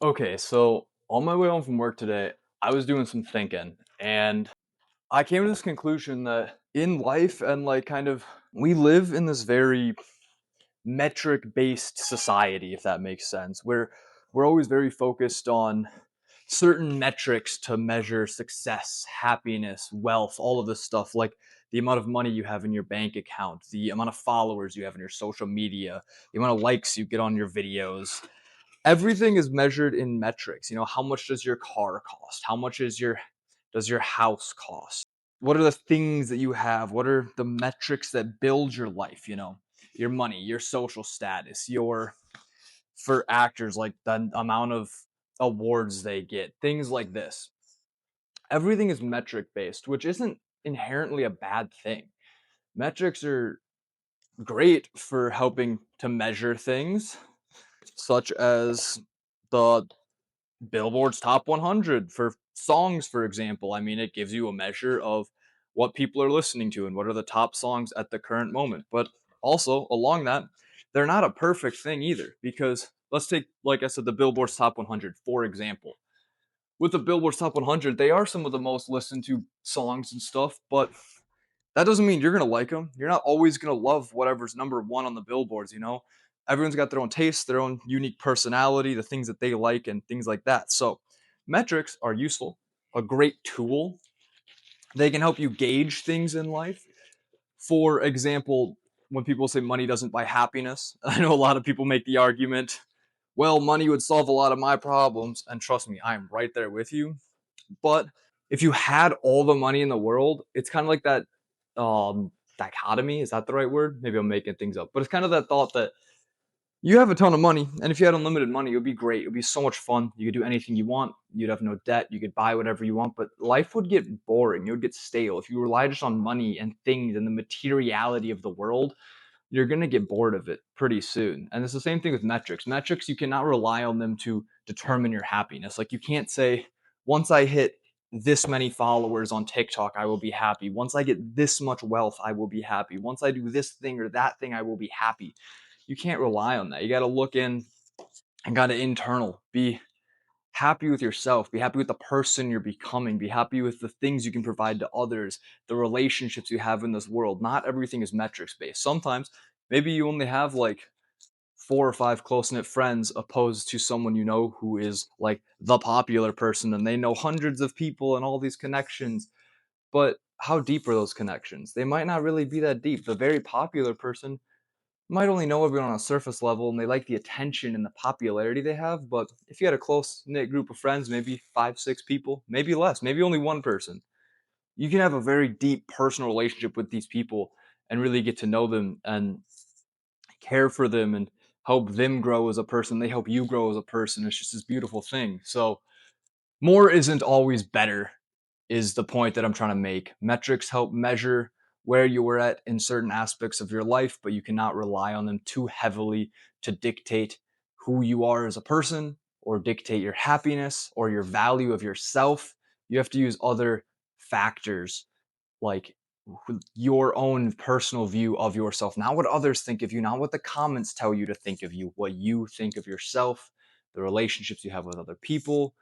Okay, so on my way home from work today, I was doing some thinking and I came to this conclusion that in life and like kind of we live in this very metric based society, if that makes sense, where we're always very focused on certain metrics to measure success, happiness, wealth, all of this stuff, like the amount of money you have in your bank account, the amount of followers you have in your social media, the amount of likes you get on your videos. Everything is measured in metrics. How much does your car cost? How much does your house cost? What are the things that you have? What are the metrics that build your life? Your money, your social status, your for actors, like the amount of awards they get, things like this. Everything is metric based, which isn't inherently a bad thing. Metrics are great for helping to measure things, such as the Billboard's Top 100 for songs, for example. I mean, it gives you a measure of what people are listening to and what are the top songs at the current moment. But also, along that, they're not a perfect thing either, because let's take, like I said, the Billboard's Top 100, for example. With the Billboard's Top 100, they are some of the most listened to songs and stuff, but that doesn't mean you're gonna like them. You're not always gonna love whatever's number one on the billboards. Everyone's got their own taste, their own unique personality, the things that they like, and things like that. So, metrics are useful, a great tool. They can help you gauge things in life. For example, when people say money doesn't buy happiness, I know a lot of people make the argument, well, money would solve a lot of my problems. And trust me, I'm right there with you. But if you had all the money in the world, it's kind of like that dichotomy. Is that the right word? Maybe I'm making things up. But it's kind of that thought that you have a ton of money, and if you had unlimited money, it would be great. It would be so much fun. You could do anything you want. You'd have no debt. You could buy whatever you want. But life would get boring. It would get stale. If you rely just on money and things and the materiality of the world, you're going to get bored of it pretty soon. And it's the same thing with metrics. Metrics, you cannot rely on them to determine your happiness. Like, you can't say, once I hit this many followers on TikTok, I will be happy. Once I get this much wealth, I will be happy. Once I do this thing or that thing, I will be happy. You can't rely on that. You got to look in and got to internal. Be happy with yourself. Be happy with the person you're becoming. Be happy with the things you can provide to others, the relationships you have in this world. Not everything is metrics based. Sometimes maybe you only have like four or five close knit friends, opposed to someone who is like the popular person and they know hundreds of people and all these connections. But how deep are those connections? They might not really be that deep. The very popular person might only know everyone on a surface level and they like the attention and the popularity they have. But if you had a close knit group of friends, maybe five, six people, maybe less, maybe only one person, you can have a very deep personal relationship with these people and really get to know them and care for them and help them grow as a person. They help you grow as a person. It's just this beautiful thing. So, more isn't always better, is the point that I'm trying to make. Metrics help measure where you were at in certain aspects of your life, but you cannot rely on them too heavily to dictate who you are as a person or dictate your happiness or your value of yourself. You have to use other factors, like your own personal view of yourself, not what others think of you, not what the comments tell you to think of you, what you think of yourself, the relationships you have with other people.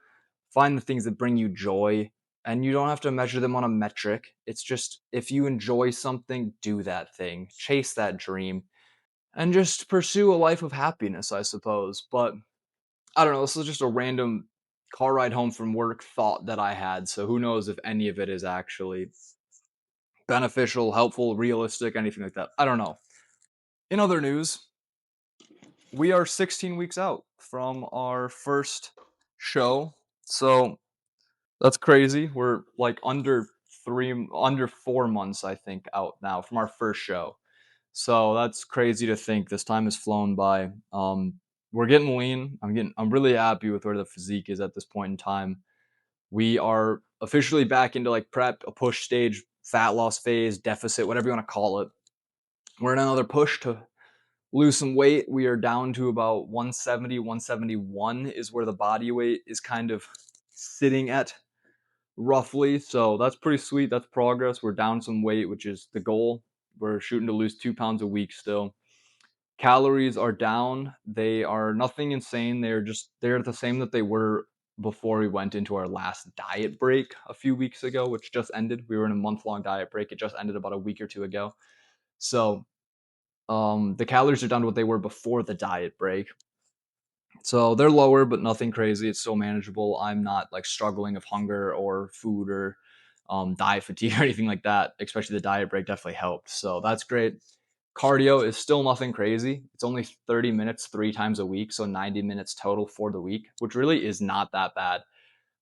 Find the things that bring you joy, and you don't have to measure them on a metric. It's just, if you enjoy something, do that thing, chase that dream, and just pursue a life of happiness, I suppose. But I don't know, this is just a random car ride home from work thought that I had, so who knows if any of it is actually beneficial, helpful, realistic, anything like that. I don't know. In other news, we are 16 weeks out from our first show. So that's crazy. We're like under 4 months, I think, out now from our first show. So that's crazy to think. This time has flown by. We're getting lean. I'm really happy with where the physique is at this point in time. We are officially back into like prep, a push stage, fat loss phase, deficit, whatever you want to call it. We're in another push to lose some weight. We are down to about 170, 171 is where the body weight is kind of sitting at roughly. So that's pretty sweet. That's progress. We're down some weight, which is the goal. We're shooting to lose 2 pounds a week still. Calories are down. They are nothing insane. They're the same that they were before we went into our last diet break a few weeks ago, which just ended. We were in a month-long diet break. It just ended about a week or two ago. So the calories are down to what they were before the diet break. So they're lower, but nothing crazy. It's still manageable. I'm not like struggling of hunger or food or diet fatigue or anything like that. Especially the diet break definitely helped. So that's great. Cardio is still nothing crazy. It's only 30 minutes 3 times a week, so 90 minutes total for the week, which really is not that bad.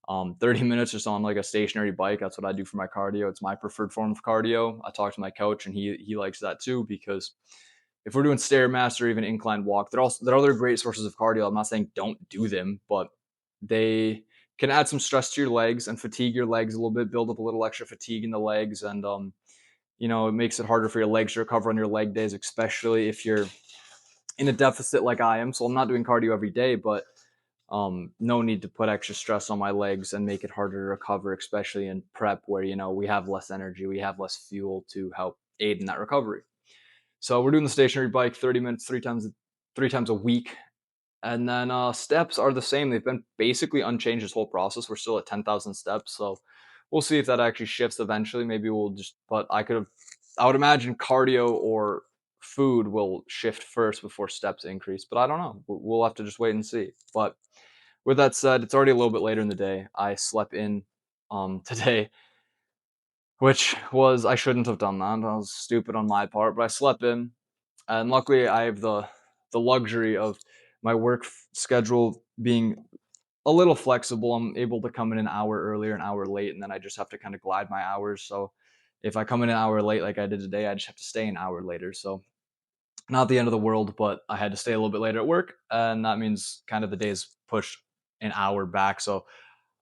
30 minutes just on like a stationary bike. That's what I do for my cardio. It's my preferred form of cardio. I talked to my coach, and he likes that too, because if we're doing stairmaster or even incline walk, they're other great sources of cardio. I'm not saying don't do them, but they can add some stress to your legs and fatigue your legs a little bit, build up a little extra fatigue in the legs, and it makes it harder for your legs to recover on your leg days, especially if you're in a deficit like I am. So I'm not doing cardio every day, but no need to put extra stress on my legs and make it harder to recover, especially in prep where, we have less energy, we have less fuel to help aid in that recovery. So we're doing the stationary bike 30 minutes, three times a week. And then steps are the same. They've been basically unchanged this whole process. We're still at 10,000 steps. So we'll see if that actually shifts eventually. Maybe but I would imagine cardio or food will shift first before steps increase. But I don't know. We'll have to just wait and see. But with that said, it's already a little bit later in the day. I slept in today, which I shouldn't have done that. That was stupid on my part, but I slept in. And luckily, I have the luxury of my work schedule being a little flexible. I'm able to come in an hour earlier, an hour late, and then I just have to kind of glide my hours. So if I come in an hour late like I did today, I just have to stay an hour later. So not the end of the world, but I had to stay a little bit later at work, and that means kind of the day's pushed an hour back. So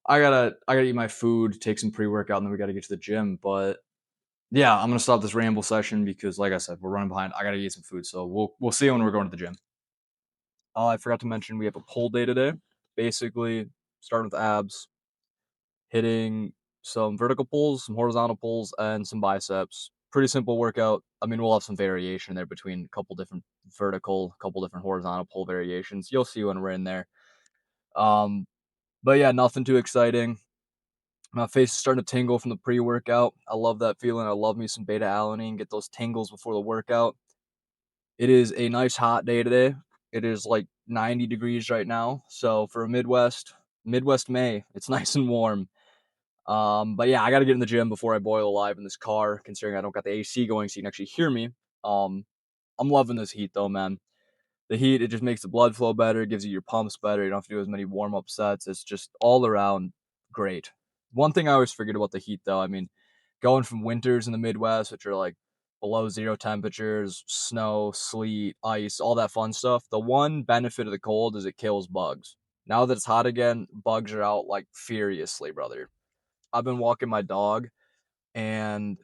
I gotta eat my food, take some pre-workout, and then we gotta get to the gym. But yeah, I'm gonna stop this ramble session because, like I said, we're running behind. I gotta eat some food, so we'll see you when we're going to the gym. I forgot to mention we have a pull day today. Basically, starting with abs, hitting some vertical pulls, some horizontal pulls, and some biceps. Pretty simple workout. I mean, we'll have some variation there between a couple different vertical, a couple different horizontal pull variations. You'll see when we're in there. Um, but yeah, nothing too exciting. My face is starting to tingle from the pre-workout. I love that feeling. I love me some beta alanine. Get those tingles before the workout. It is a nice hot day today. It is like 90 degrees right now. So for a Midwest May, it's nice and warm. But yeah, I got to get in the gym before I boil alive in this car, considering I don't got the AC going so you can actually hear me. I'm loving this heat though, man. The heat, it just makes the blood flow better, gives you your pumps better. You don't have to do as many warm-up sets. It's just all around great. One thing I always forget about the heat though, I mean, going from winters in the Midwest, which are like below zero temperatures, snow, sleet, ice, all that fun stuff. The one benefit of the cold is it kills bugs. Now that it's hot again, bugs are out like furiously, brother. I've been walking my dog, and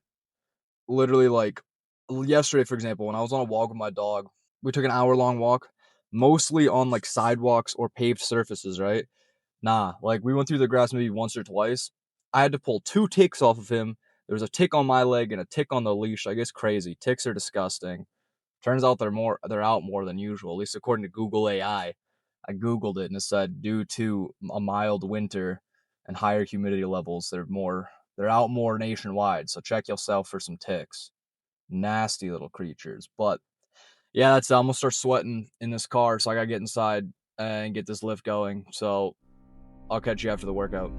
literally like yesterday, for example, when I was on a walk with my dog, we took an hour-long walk, mostly on like sidewalks or paved surfaces, right? Nah, like we went through the grass maybe once or twice. I had to pull 2 ticks off of him. There was a tick on my leg and a tick on the leash. I guess crazy. Ticks are disgusting. Turns out they're out more than usual, at least according to Google AI. I Googled it and it said due to a mild winter and higher humidity levels, they're out more nationwide. So check yourself for some ticks. Nasty little creatures. But yeah, I'm gonna start sweating in this car, so I gotta get inside and get this lift going. So I'll catch you after the workout.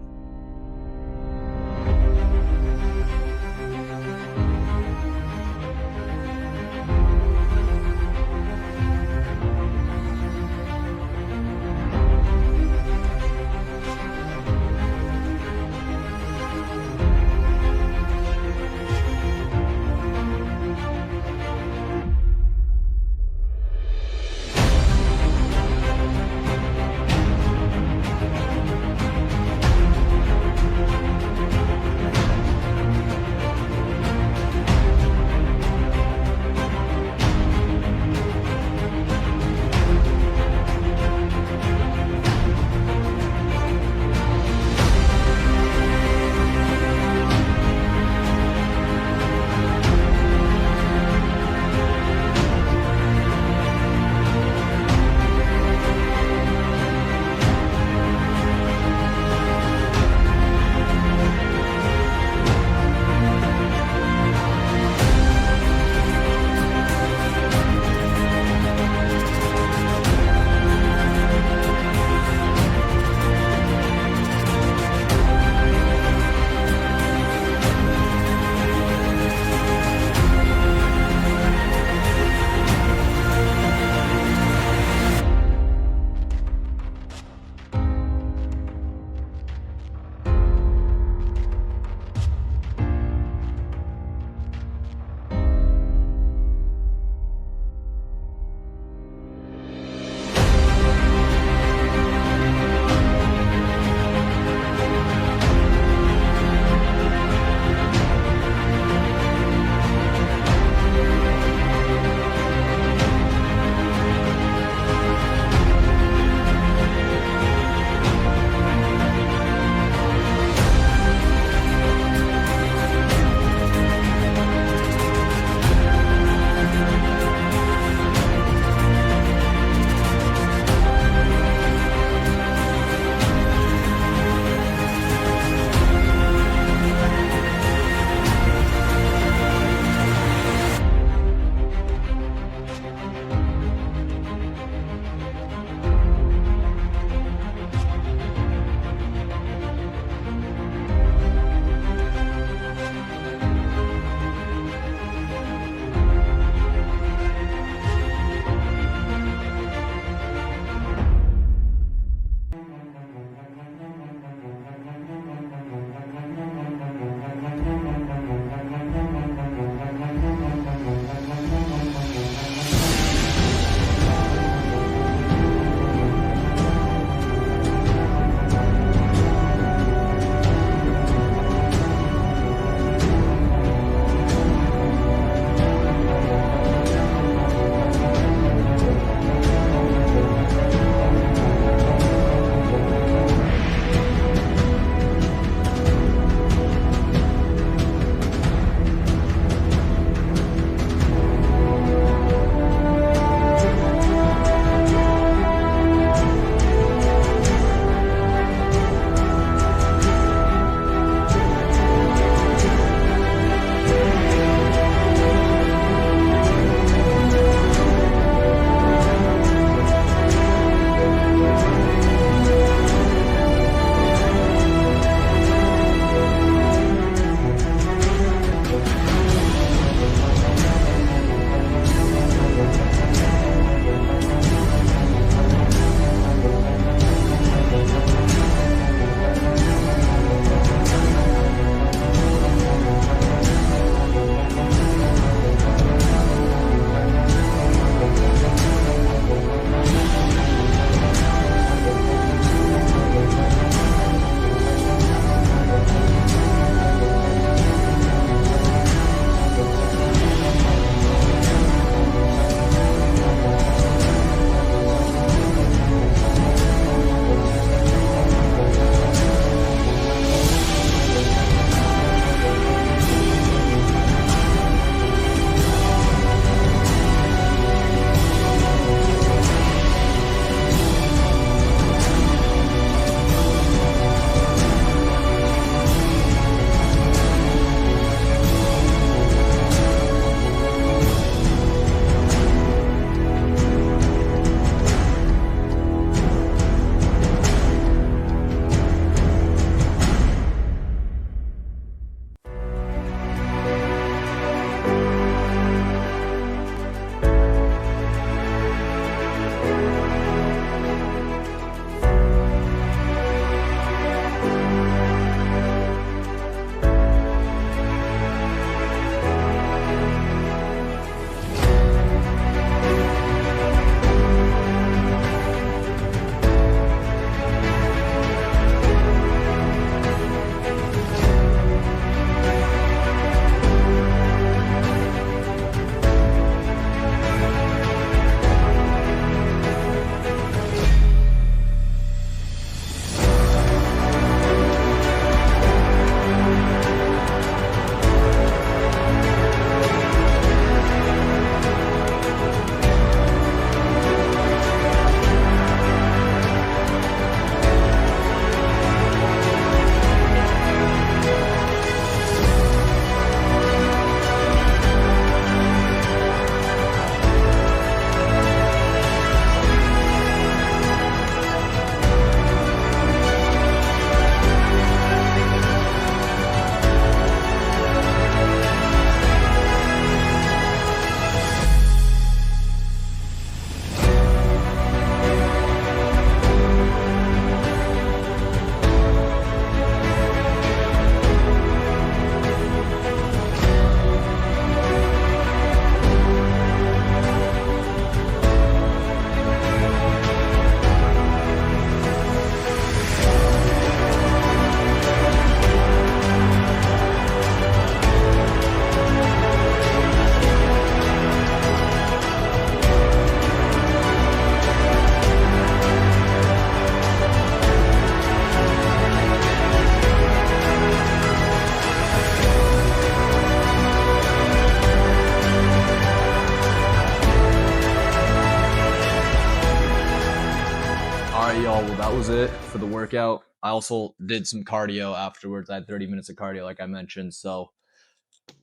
well, that was it for the workout. I also did some cardio afterwards. I had 30 minutes of cardio, like I mentioned. So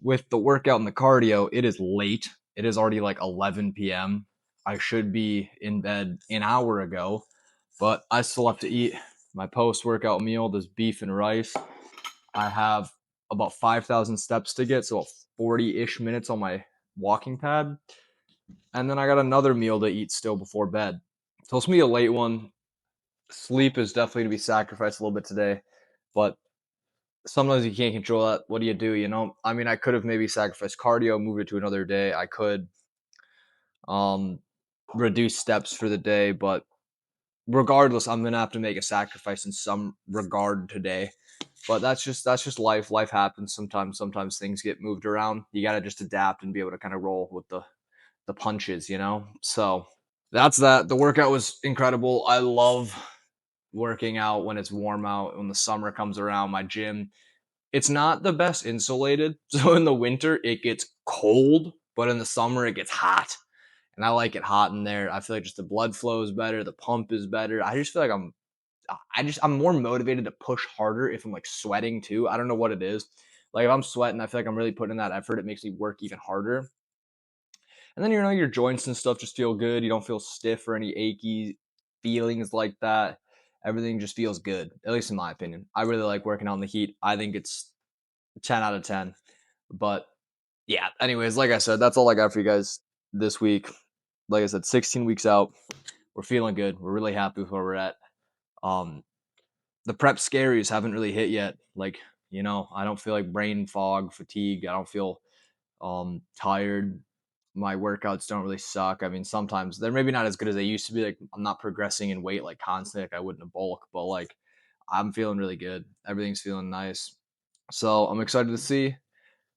with the workout and the cardio, it is late. It is already like 11 p.m. I should be in bed an hour ago, but I still have to eat my post-workout meal. There's beef and rice. I have about 5,000 steps to get, so 40-ish minutes on my walking pad. And then I got another meal to eat still before bed. So it's going to be a late one. Sleep is definitely going to be sacrificed a little bit today, but sometimes you can't control that. What do you do? You know, I mean, I could have maybe sacrificed cardio, moved it to another day. I could um, reduce steps for the day, but regardless, I'm gonna have to make a sacrifice in some regard today. But that's just life. Life happens sometimes. Sometimes things get moved around. You gotta just adapt and be able to kind of roll with the punches, you know. So that's that. The workout was incredible. I love working out when it's warm out. When the summer comes around, my gym, it's not the best insulated. So in the winter it gets cold, but in the summer it gets hot. And I like it hot in there. I feel like just the blood flow is better, the pump is better. I just feel like I'm more motivated to push harder if I'm like sweating too. I don't know what it is. Like if I'm sweating, I feel like I'm really putting in that effort. It makes me work even harder. And then you know your joints and stuff just feel good. You don't feel stiff or any achy feelings like that. Everything just feels good, at least in my opinion. I really like working out in the heat. I think it's 10 out of 10. But yeah, anyways, like I said, that's all I got for you guys this week. Like I said, 16 weeks out. We're feeling good. We're really happy with where we're at. Um, the prep scaries haven't really hit yet. Like, you know, I don't feel like brain fog, fatigue. I don't feel tired. My workouts don't really suck. I mean, sometimes they're maybe not as good as they used to be. Like, I'm not progressing in weight like constantly, like I would in a bulk, but like I'm feeling really good. Everything's feeling nice. So I'm excited to see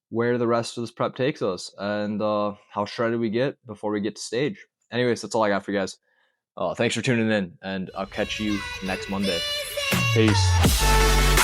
where the rest of this prep takes us and how shredded we get before we get to stage. Anyways, that's all I got for you guys. Thanks for tuning in, and I'll catch you next Monday. Peace.